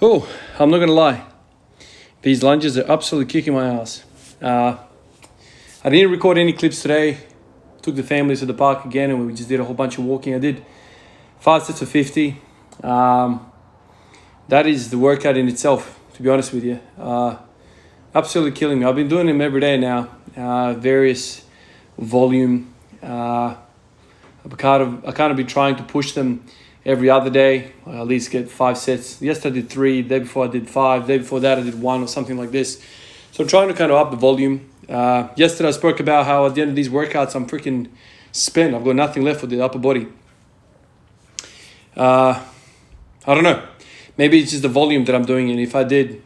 Oh, I'm not going to lie. These lunges are absolutely kicking my ass. I didn't record any clips today. Took the family to the park again and we just did a whole bunch of walking. I did 5 sets of 50. That is the workout in itself, to be honest with you. Absolutely killing me. I've been doing them every day now. Various volume. I kind of been trying to push them every other day. I at least get 5 sets. Yesterday I did 3. The day before I did 5. The day before that I did 1 or something like this. So I'm trying to kind of up the volume. Yesterday I spoke about how at the end of these workouts I'm freaking spent. I've got nothing left for the upper body. I don't know. Maybe it's just the volume that I'm doing. And if I did,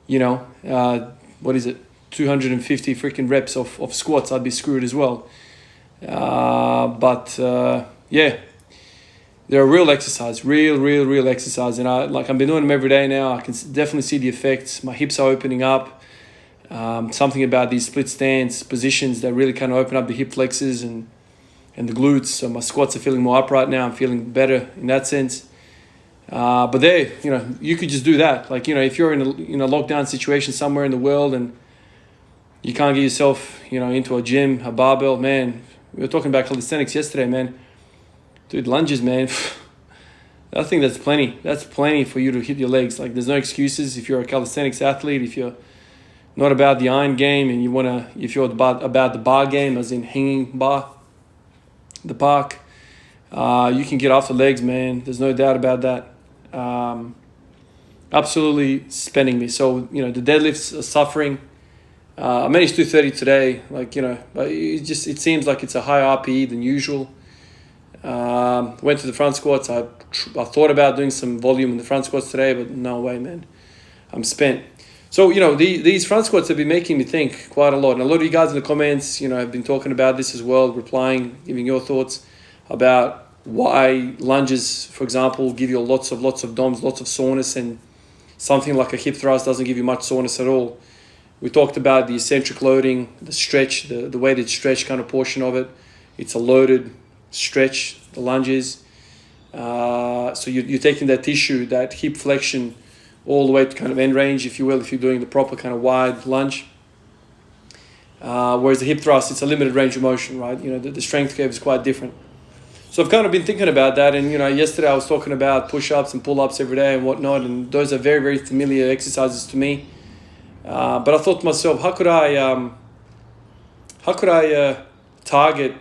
250 freaking reps of squats, I'd be screwed as well. Yeah. They're a real exercise, real exercise. And I've been doing them every day now. I can definitely see the effects. My hips are opening up. Something about these split stance positions that really kind of open up the hip flexors and the glutes. So my squats are feeling more upright now. I'm feeling better in that sense. But you could just do that. If you're in a lockdown situation somewhere in the world and you can't get yourself, into a gym, a barbell, man. We were talking about calisthenics yesterday, man. Dude, lunges, man. I think that's plenty. That's plenty for you to hit your legs. There's no excuses if you're a calisthenics athlete, if you're not about the iron game and if you're about the bar game, as in hanging bar, the park, you can get off the legs, man. There's no doubt about that. Absolutely spending me. So, the deadlifts are suffering. I managed to do 30 today, but it seems like it's a higher RPE than usual. Went to the front squats. I thought about doing some volume in the front squats today, but no way, man. I'm spent. So, these front squats have been making me think quite a lot. And a lot of you guys in the comments, have been talking about this as well, replying, giving your thoughts about why lunges, for example, give you lots of DOMs, lots of soreness, and something like a hip thrust doesn't give you much soreness at all. We talked about the eccentric loading, the stretch, the weighted stretch kind of portion of it. It's a loaded stretch, the lunges. So you're taking that tissue, that hip flexion, all the way to kind of end range, if you will, if you're doing the proper kind of wide lunge. Whereas the hip thrust, it's a limited range of motion, right? The strength curve is quite different. So I've kind of been thinking about that. And, yesterday I was talking about push-ups and pull-ups every day and whatnot. And those are very, very familiar exercises to me. But I thought to myself, how could I target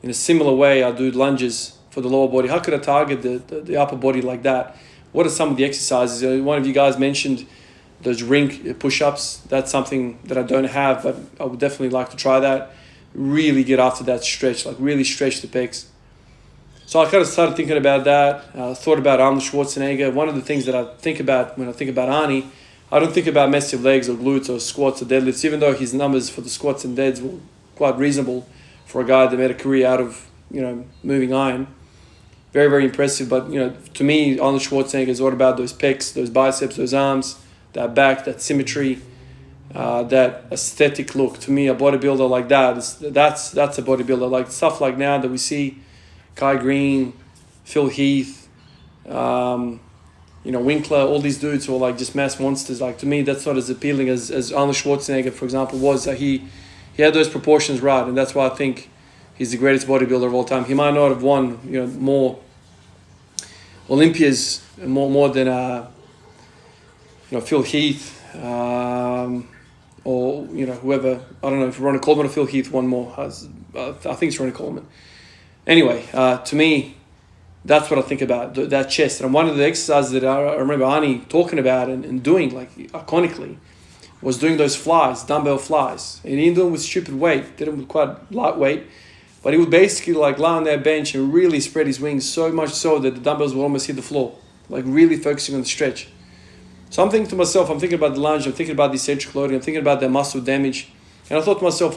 in a similar way I do lunges for the lower body? How could I target the upper body like that? What are some of the exercises? One of you guys mentioned those ring push-ups. That's something that I don't have, but I would definitely like to try that. Really get after that stretch, really stretch the pecs. So I kind of started thinking about that. Thought about Arnold Schwarzenegger. One of the things that I think about when I think about Arnie, I don't think about massive legs or glutes or squats or deadlifts, even though his numbers for the squats and deads were quite reasonable for a guy that made a career out of, moving iron. Very, very impressive. But, to me, Arnold Schwarzenegger is all about those pecs, those biceps, those arms, that back, that symmetry, that aesthetic look. To me, a bodybuilder like that's a bodybuilder. Like stuff like now that we see, Kai Green, Phil Heath, Winkler, all these dudes who are just mass monsters. To me, that's not as appealing as Arnold Schwarzenegger, for example, was. He had those proportions right, and that's why I think he's the greatest bodybuilder of all time. He might not have won, more Olympias, more than Phil Heath, or whoever. I don't know if Ronnie Coleman or Phil Heath won more. I think it's Ronnie Coleman. Anyway, to me, that's what I think about, that chest. And one of the exercises that I remember Arnie talking about and doing, iconically, was doing those flies, dumbbell flies. And he didn't do them with stupid weight, did them with quite lightweight. But he would basically lie on that bench and really spread his wings, so much so that the dumbbells would almost hit the floor, really focusing on the stretch. So I'm thinking to myself, I'm thinking about the lunge, I'm thinking about the eccentric loading, I'm thinking about the muscle damage. And I thought to myself,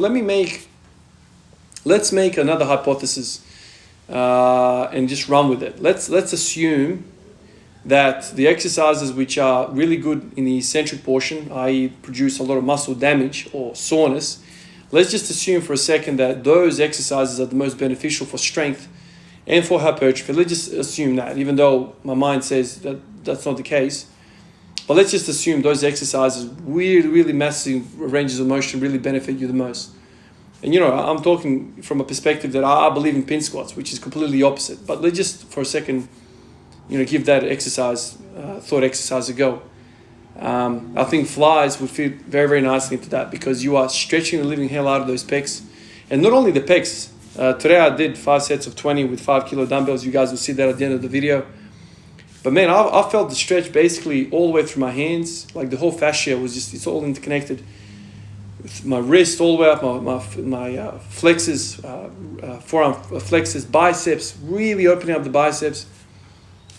let's make another hypothesis. And just run with it. Let's assume that the exercises which are really good in the eccentric portion, i.e. produce a lot of muscle damage or soreness, let's just assume for a second that those exercises are the most beneficial for strength and for hypertrophy. Let's just assume that, even though my mind says that that's not the case. But let's just assume those exercises, really massive ranges of motion, really benefit you the most. And I'm talking from a perspective that I believe in pin squats, which is completely opposite. But let's just for a second, give that thought exercise a go. I think flies would fit very, very nicely into that, because you are stretching the living hell out of those pecs. And not only the pecs. Today I did 5 sets of 20 with 5 kilo dumbbells. You guys will see that at the end of the video. But man, I felt the stretch basically all the way through my hands. Like the whole fascia it's all interconnected. With my wrist all the way up, my flexors, forearm flexors, biceps, really opening up the biceps.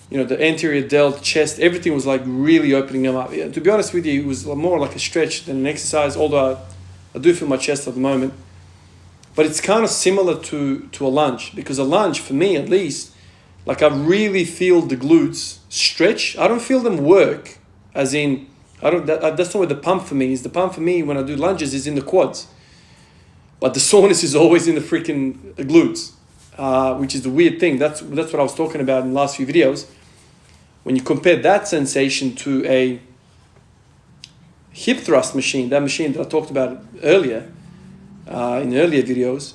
The anterior delt, chest, everything was like really opening them up. Yeah, to be honest with you, it was more like a stretch than an exercise, although I do feel my chest at the moment. But it's kind of similar to a lunge, because a lunge, for me at least, like I really feel the glutes stretch. I don't feel them work, as in, that's not where the pump for me is. The pump for me when I do lunges is in the quads. But the soreness is always in the freaking glutes, which is the weird thing. That's what I was talking about in the last few videos. When you compare that sensation to a hip thrust machine, that machine that I talked about earlier, in earlier videos,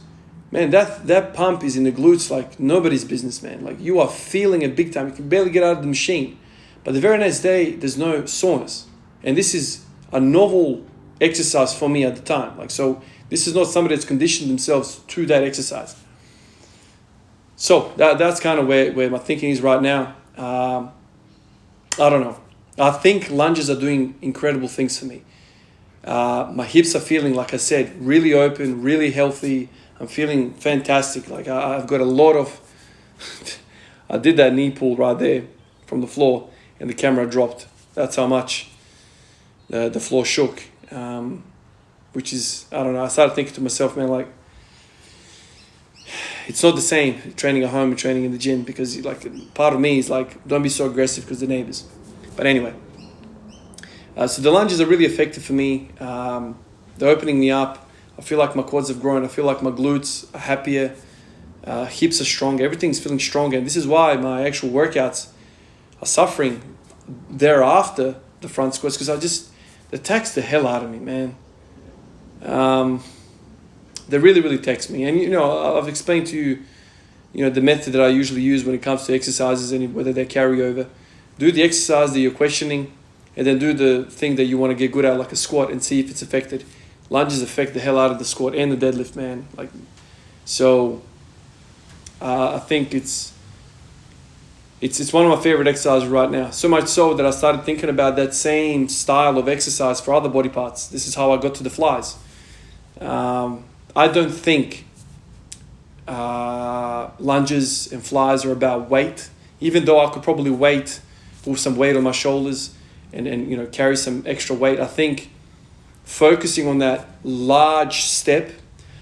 man, that pump is in the glutes like nobody's business, man. Like you are feeling it big time. You can barely get out of the machine. But the very next day, there's no soreness. And this is a novel exercise for me at the time. So this is not somebody that's conditioned themselves to that exercise. So that's kind of where my thinking is right now. I don't know. I think lunges are doing incredible things for me. My hips are feeling, like I said, really open, really healthy. I'm feeling fantastic. Like I've got a lot of... I did that knee pull right there from the floor and the camera dropped. That's how much the floor shook. Which is, I don't know, I started thinking to myself, man, like, it's not the same training at home and training in the gym, because like part of me is like, don't be so aggressive because the neighbors. But anyway, so the lunges are really effective for me. They're opening me up. I feel like my quads have grown. I feel like my glutes are happier. Hips are stronger. Everything's feeling stronger. And this is why my actual workouts are suffering thereafter the front squats, because they tax the hell out of me, man. They really tax me. And, I've explained to you, the method that I usually use when it comes to exercises and whether they carry over. Do the exercise that you're questioning, and then do the thing that you want to get good at, like a squat, and see if it's affected. Lunges affect the hell out of the squat and the deadlift, man. I think it's one of my favorite exercises right now. So much so that I started thinking about that same style of exercise for other body parts. This is how I got to the flies. I don't think lunges and flies are about weight, even though I could probably put some weight on my shoulders and carry some extra weight. I think focusing on that large step,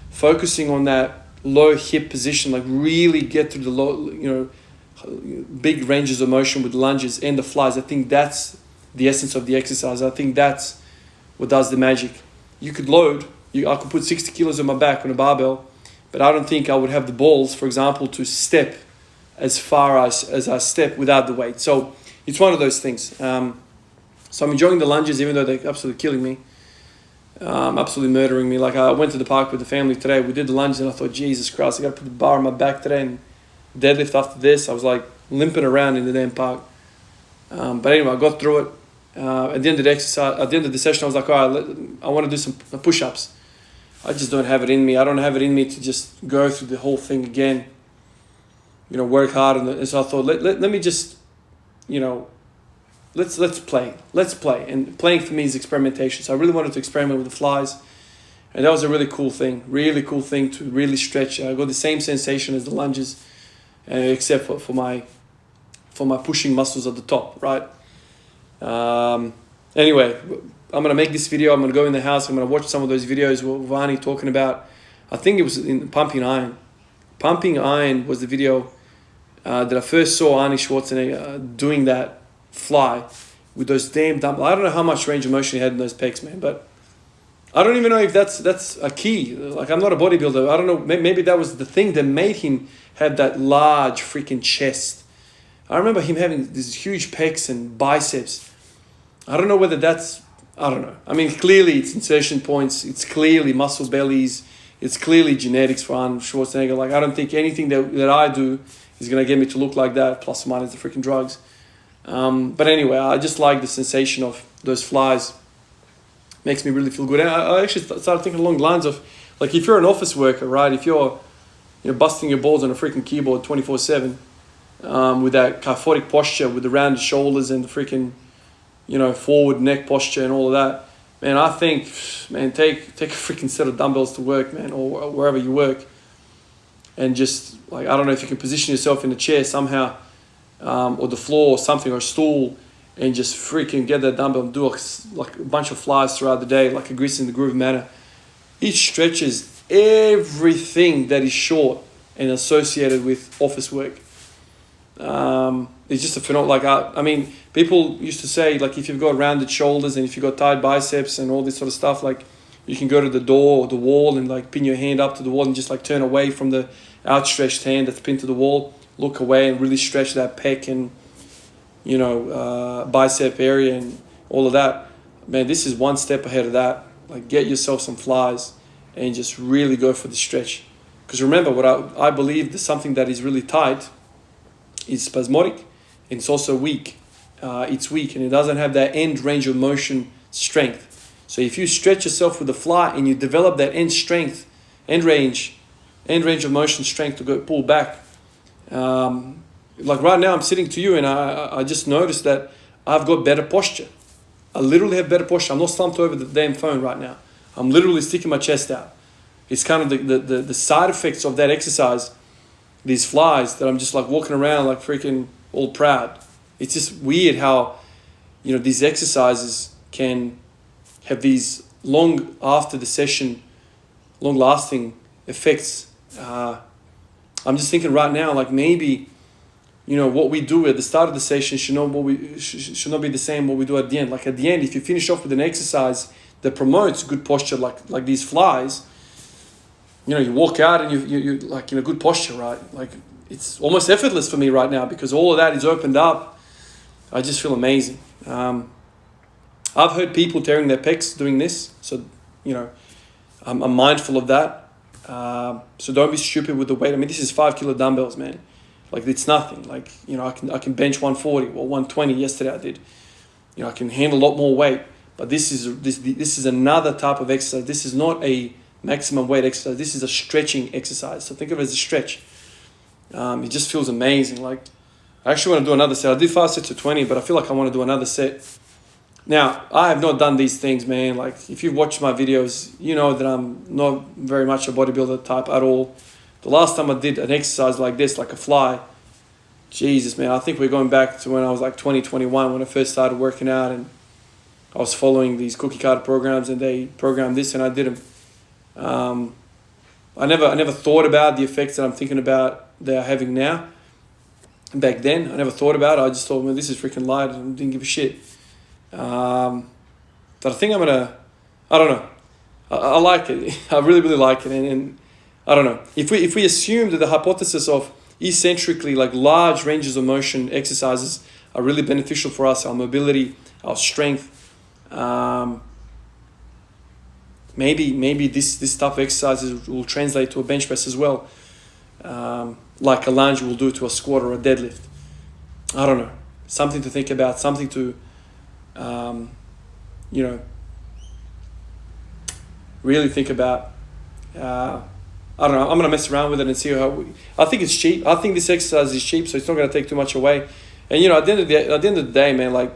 focusing on that low hip position, like really get through the low, big ranges of motion with lunges and the flies. I think that's the essence of the exercise. I think that's what does the magic. You could load, I could put 60 kilos on my back on a barbell, but I don't think I would have the balls, for example, to step as far as I step without the weight. So it's one of those things. So I'm enjoying the lunges, even though they're absolutely killing me, absolutely murdering me. Like I went to the park with the family today. We did the lunges and I thought, Jesus Christ, I got to put the bar on my back today and deadlift after this. I was like limping around in the damn park. But anyway, I got through it. At the end of the session, I was like, all right, I want to do some push-ups. I just don't have it in me. I don't have it in me to just go through the whole thing again. Work hard. And so I thought, let me just, let's play. Let's play. And playing for me is experimentation. So I really wanted to experiment with the flies. And that was a really cool thing to really stretch. I got the same sensation as the lunges, except for my pushing muscles at the top, right? Anyway, I'm going to make this video. I'm going to go in the house. I'm going to watch some of those videos with Vani talking about, I think it was in Pumping Iron. Pumping Iron was the video that I first saw Arnie Schwarzenegger doing that fly with those damn dumbbells. I don't know how much range of motion he had in those pecs, man, but I don't even know if that's a key. Like, I'm not a bodybuilder. I don't know. Maybe that was the thing that made him have that large freaking chest. I remember him having these huge pecs and biceps. I don't know whether that's, I don't know. I mean, clearly it's insertion points. It's clearly muscle bellies. It's clearly genetics for Arnold Schwarzenegger. Like, I don't think anything that I do is going to get me to look like that, plus or minus the freaking drugs. But anyway, I just like the sensation of those flies. Makes me really feel good. And I actually started thinking along the lines of, like, if you're an office worker, right? If you're busting your balls on a freaking keyboard 24/7, with that kyphotic posture, with the rounded shoulders and the freaking, forward neck posture and all of that, man, I think, man, take a freaking set of dumbbells to work, man, or wherever you work, and just, like, I don't know if you can position yourself in a chair somehow, or the floor or something, or a stool, and just freaking get that dumbbell and do like a bunch of flies throughout the day, like a grease in the groove manner. It stretches everything that is short and associated with office work. It's just a phenomenon. Like, I mean, people used to say, like, if you've got rounded shoulders and if you've got tight biceps and all this sort of stuff, like, you can go to the door or the wall and, like, pin your hand up to the wall and just, like, turn away from the outstretched hand that's pinned to the wall, look away and really stretch that pec and, bicep area and all of that. Man, this is one step ahead of that. Like, get yourself some flies and just really go for the stretch. Because remember, what I believe that something that is really tight is spasmodic, and it's also weak. It's weak and it doesn't have that end range of motion strength. So if you stretch yourself with the fly and you develop that end range of motion strength to go pull back. Like right now I'm sitting to you and I just noticed that I've got better posture. I literally have better posture. I'm not slumped over the damn phone right now. I'm literally sticking my chest out. It's kind of the side effects of that exercise, these flies, that I'm just like walking around like freaking all proud. It's just weird how, these exercises can have these long after the session, long lasting effects. I'm just thinking right now, like maybe, what we do at the start of the session should not be the same what we do at the end. Like at the end, if you finish off with an exercise that promotes good posture, like these flies, you walk out and you like in a good posture, right? Like it's almost effortless for me right now because all of that is opened up. I just feel amazing. I've heard people tearing their pecs doing this, so I'm mindful of that. So don't be stupid with the weight. I mean, this is 5 kilo dumbbells, man. Like it's nothing. Like I can bench 140 or 120. Yesterday I did. I can handle a lot more weight. But this is another type of exercise. This is not a maximum weight exercise. This is a stretching exercise. So think of it as a stretch. It just feels amazing. Like I actually want to do another set. I did 5 sets of 20, but I feel like I want to do another set. Now, I have not done these things, man. Like, if you've watched my videos, you know that I'm not very much a bodybuilder type at all. The last time I did an exercise like this, like a fly, Jesus, man, I think we're going back to when I was like 20, 21, when I first started working out, and I was following these cookie cutter programs, and they programmed this, and I did them. I never thought about the effects that I'm thinking about they're having now. Back then, I never thought about it. I just thought, man, this is freaking light, and didn't give a shit. But I think I don't know. I like it. I really, really like it. And I don't know. If we assume that the hypothesis of eccentrically, like large ranges of motion exercises are really beneficial for us, our mobility, our strength, maybe this type of exercises will translate to a bench press as well. Like a lunge will do to a squat or a deadlift. I don't know. Something to think about, something to really think about. I don't know. I'm going to mess around with it and see how. I think it's cheap. I think this exercise is cheap, so it's not going to take too much away. And at the end of the day, man, like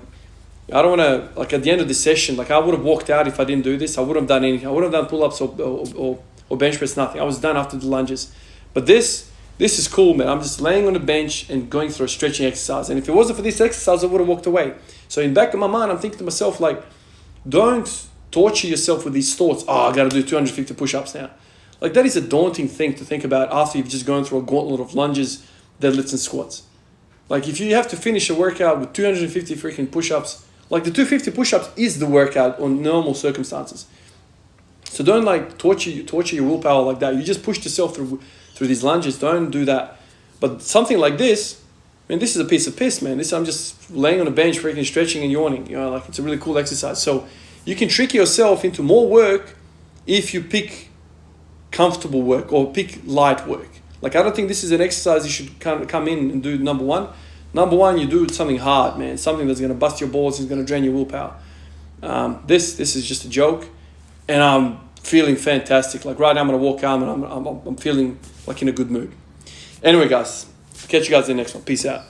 I don't want to, like at the end of the session, like I would have walked out if I didn't do this. I wouldn't have done anything. I wouldn't have done pull-ups or bench press, nothing. I was done after the lunges. But this is cool, man. I'm just laying on the bench and going through a stretching exercise. And if it wasn't for this exercise, I would have walked away. So in the back of my mind, I'm thinking to myself, like, don't torture yourself with these thoughts. Oh, I got to do 250 push-ups now. Like, that is a daunting thing to think about after you've just gone through a gauntlet of lunges, deadlifts, and squats. Like, if you have to finish a workout with 250 freaking push-ups, like the 250 push-ups is the workout on normal circumstances. So don't, like, torture your willpower like that. You just pushed yourself through these lunges. Don't do that. But something like this, Man, this is a piece of piss, man. This I'm just laying on a bench, freaking stretching and yawning. You know, like it's a really cool exercise. So you can trick yourself into more work if you pick comfortable work or pick light work. Like I don't think this is an exercise you should kind of come in and do. Number one, you do something hard, man. Something that's gonna bust your balls, is gonna drain your willpower. This is just a joke, and I'm feeling fantastic. Like right now, I'm gonna walk out and I'm feeling like in a good mood. Anyway, guys, catch you guys in the next one. Peace out.